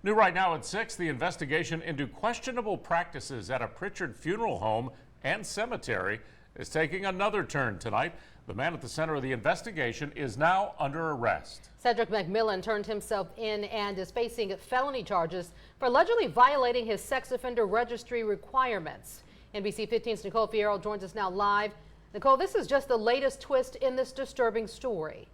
New right now at 6, the investigation into questionable practices at a Prichard funeral home and cemetery is taking another turn tonight. The man at the center of the investigation is now under arrest. Cedric McMillan turned himself in and is facing felony charges for allegedly violating his sex offender registry requirements. NBC 15's Nicole Fierro joins us now live. Nicole, this is just the latest twist in this disturbing story.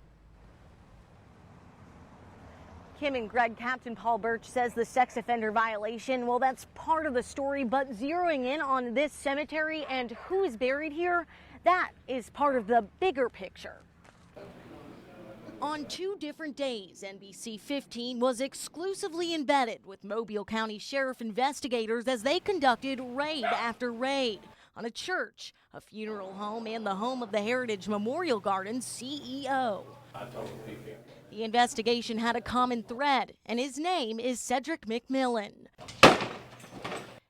Kim and Greg, Captain Paul Birch says the sex offender violation, well, that's part of the story, but zeroing in on this cemetery and who is buried here, that is part of the bigger picture. On 2 different days, NBC 15 was exclusively embedded with Mobile County Sheriff investigators as they conducted raid after raid on a church, a funeral home, and the home of the Heritage Memorial Garden's CEO. The investigation had a common thread, and his name is Cedric McMillan.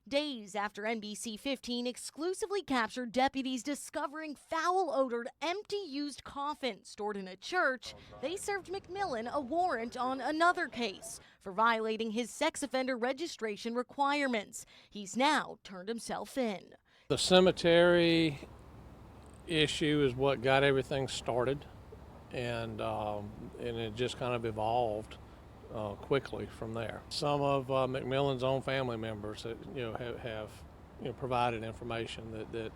Days after NBC 15 exclusively captured deputies discovering foul-odored, empty used coffins stored in a church, they served McMillan a warrant on another case for violating his sex offender registration requirements. He's now turned himself in. The cemetery issue is what got everything started, and it just kind of evolved quickly from there. Some of McMillan's own family members that have provided information that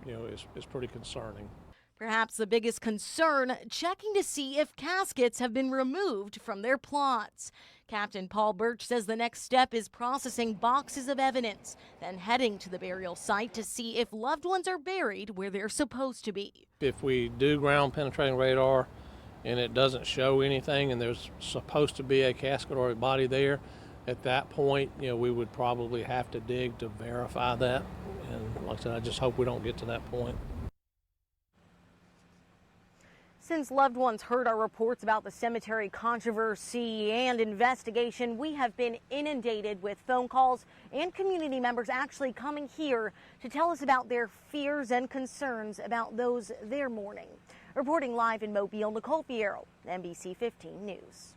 is pretty concerning. Perhaps the biggest concern, checking to see if caskets have been removed from their plots. Captain Paul Birch says the next step is processing boxes of evidence, then heading to the burial site to see if loved ones are buried where they're supposed to be. If we do ground penetrating radar and it doesn't show anything and there's supposed to be a casket or a body there, at that point, we would probably have to dig to verify that. And like I said, I just hope we don't get to that point. Since loved ones heard our reports about the cemetery controversy and investigation, we have been inundated with phone calls and community members actually coming here to tell us about their fears and concerns about those they're mourning. Reporting live in Mobile, Nicole Fierro, NBC 15 News.